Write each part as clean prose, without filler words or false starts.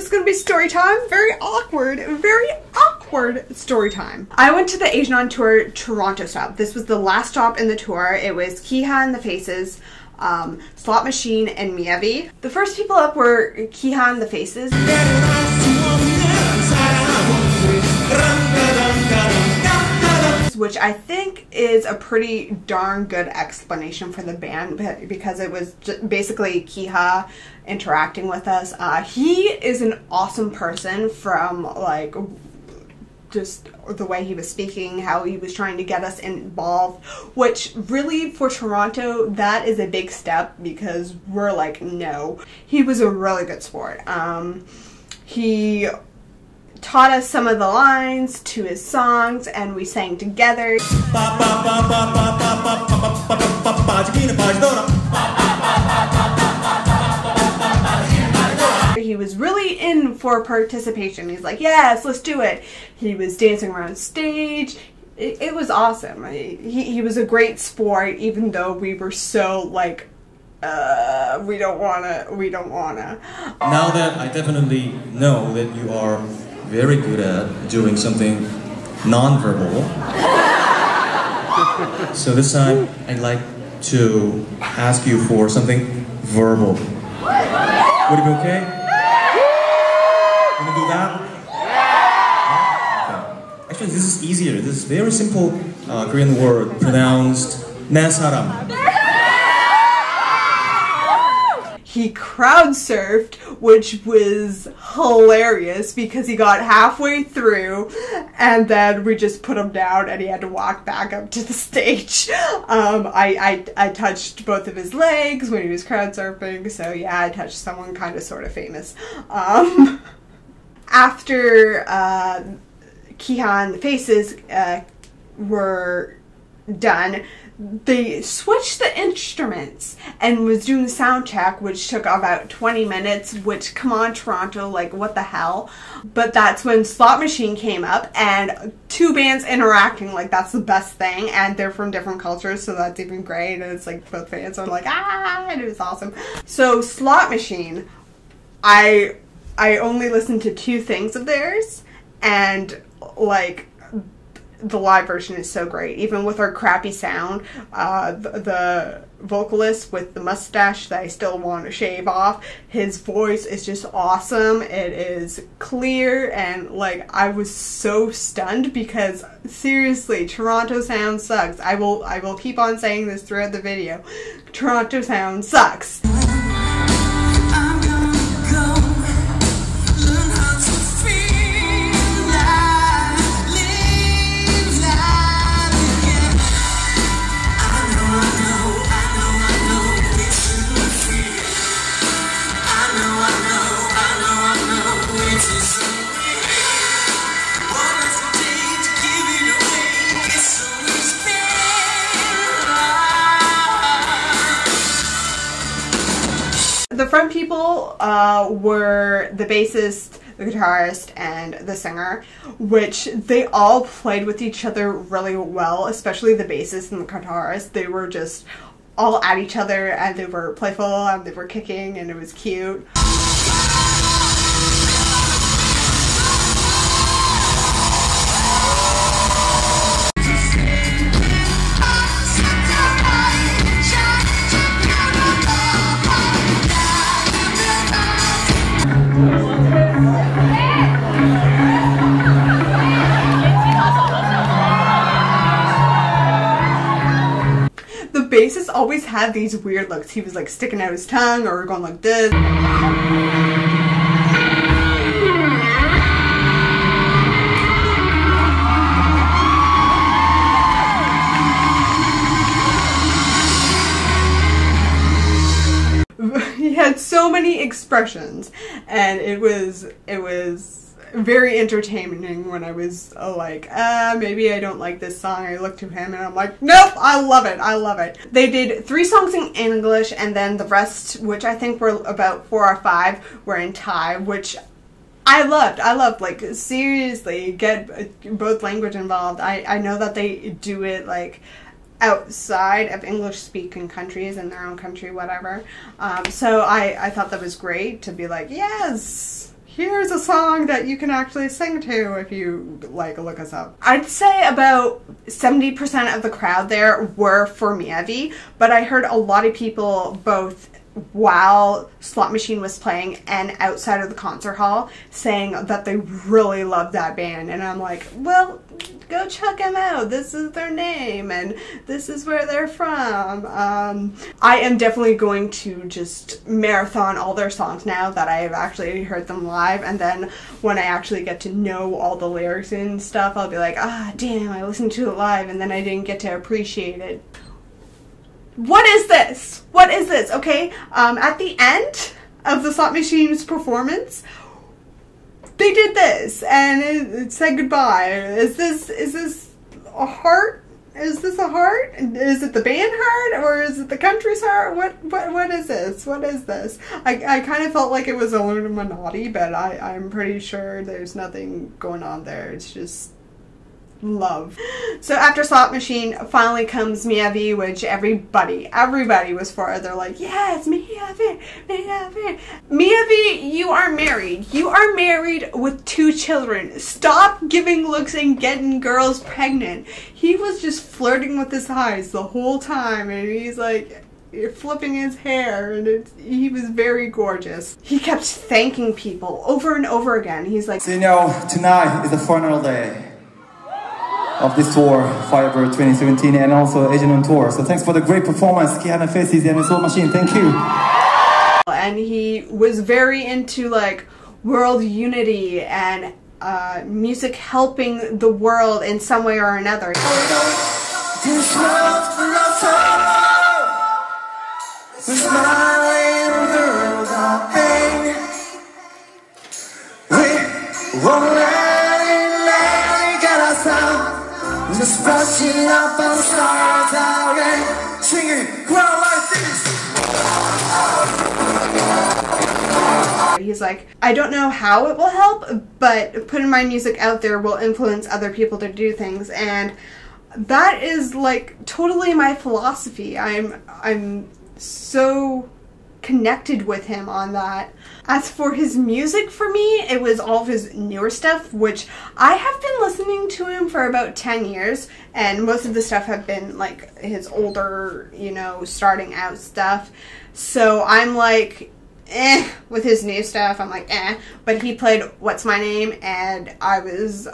is going to be story time. Very awkward story time. I went to the Asian on Tour Toronto stop. This was the last stop in the tour. It was Kiha and the Faces, Slot Machine, and Miyavi. The first people up were Kiha and the Faces, which I think is a pretty darn good explanation for the band, because it was just basically Kiha interacting with us. He is an awesome person, from like just the way he was speaking, how he was trying to get us involved, which really for Toronto, that is a big step, because we're like, no. He was a really good sport. He taught us some of the lines to his songs, and we sang together. He was really in for participation. He's like, yes, let's do it. He was dancing around stage. It was awesome. He was a great sport, even though we were so like, we don't wanna. Now that I definitely know that you are very good at doing something non-verbal, so this time I'd like to ask you for something verbal. Would it be okay? Wanna do that? Okay. Actually, this is easier. This is very simple Korean word pronounced 내 사람. He crowd surfed, which was hilarious because he got halfway through and then we just put him down and he had to walk back up to the stage. I touched both of his legs when he was crowd surfing, so yeah, I touched someone kind of sort of famous. After Kiha and the Faces were done, they switched the instruments and was doing the sound check, which took about 20 minutes, which, come on, Toronto, like, what the hell? But that's when Slot Machine came up, and two bands interacting, like, that's the best thing, and they're from different cultures, so that's even great, and it's like, both fans are like, ah, and it was awesome. So, Slot Machine, I only listened to 2 things of theirs, and, like, the live version is so great. Even with our crappy sound, the vocalist with the mustache that I still want to shave off, his voice is just awesome. It is clear, and like, I was so stunned because seriously, Toronto sound sucks. I will keep on saying this throughout the video. Toronto sound sucks. The front people were the bassist, the guitarist, and the singer, which they all played with each other really well, especially the bassist and the guitarist. They were just all at each other, and they were playful, and they were kicking, and it was cute. Bassist always had these weird looks. He was like sticking out his tongue or going like this. He had so many expressions, and it was very entertaining when I was like, maybe I don't like this song. I looked to him and I'm like, nope, I love it, I love it. They did 3 songs in English, and then the rest, which I think were about 4 or 5, were in Thai, which I loved, like, seriously, get both language involved. I know that they do it, like, outside of English-speaking countries, in their own country, whatever. So I thought that was great to be like, yes, here's a song that you can actually sing to if you like look us up. I'd say about 70% of the crowd there were for Miyavi, but I heard a lot of people both while Slot Machine was playing and outside of the concert hall saying that they really loved that band, and I'm like, well, go check them out. This is their name and this is where they're from. I am definitely going to just marathon all their songs now that I have actually heard them live, and then when I actually get to know all the lyrics and stuff, I'll be like, ah, damn, I listened to it live and then I didn't get to appreciate it. What is this? What is this? Okay, at the end of the Slot Machine's performance, they did this, and it said goodbye. Is this a heart? Is this a heart? Is it the band heart, or is it the country's heart? What is this? What is this? I kind of felt like it was Illuminati, but I'm pretty sure there's nothing going on there. It's just love. So after Slot Machine finally comes Miyavi, which everybody was for. They're like, yes, Miyavi, Miyavi. Miyavi, you are married. You are married with 2 children. Stop giving looks and getting girls pregnant. He was just flirting with his eyes the whole time, and he's like flipping his hair, and he was very gorgeous. He kept thanking people over and over again. He's like, so you know, tonight is the final day of this tour, Firebird 2017, and also Asian on Tour. So thanks for the great performance, Kiha Faces and Slot Machine. Thank you. And he was very into like world unity and music helping the world in some way or another. Just rushing up on stars again, singing crowd like this. He's like, I don't know how it will help, but putting my music out there will influence other people to do things, and that is like totally my philosophy. I'm so connected with him on that. As for his music, for me, it was all of his newer stuff, which I have been listening to him for about 10 years, and most of the stuff have been like his older, you know, starting out stuff. So I'm like, eh, with his new stuff, I'm like, eh. But he played What's My Name, and I was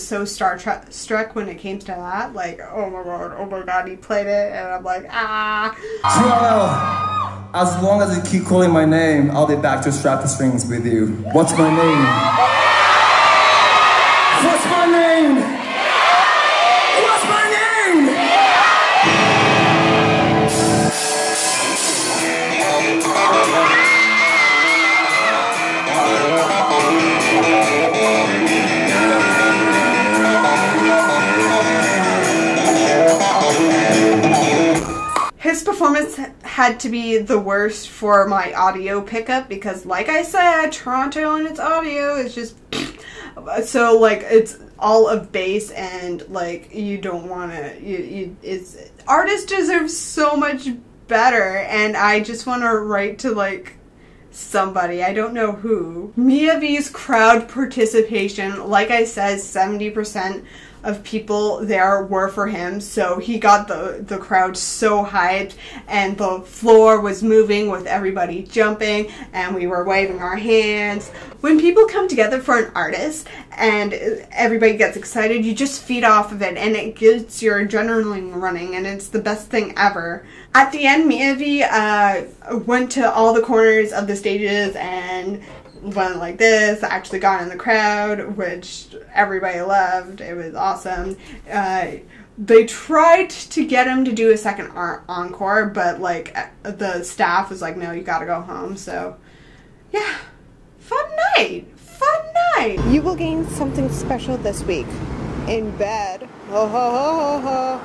so struck when it came to that. Like, oh my god, he played it, and I'm like, ah. As long as you keep calling my name, I'll be back to strap the strings with you. What's my name? What's my name? What's my name? His performance had to be the worst for my audio pickup because, like I said, Toronto and its audio is just so like it's all of bass, and like you don't want to. It's artists deserve so much better, and I just want to write to like somebody, I don't know who. Miyavi's crowd participation, like I said, 70% of people there were for him, so he got the crowd so hyped, and the floor was moving with everybody jumping, and we were waving our hands. When people come together for an artist and everybody gets excited, you just feed off of it, and it gets your adrenaline running, and it's the best thing ever. At the end, Miyavi went to all the corners of the stages and went like this, actually got in the crowd, which everybody loved. It was awesome. They tried to get him to do a second encore, but like the staff was like, no, you gotta go home. So yeah, fun night. You will gain something special this week in bed. Ho ho ho ho ho.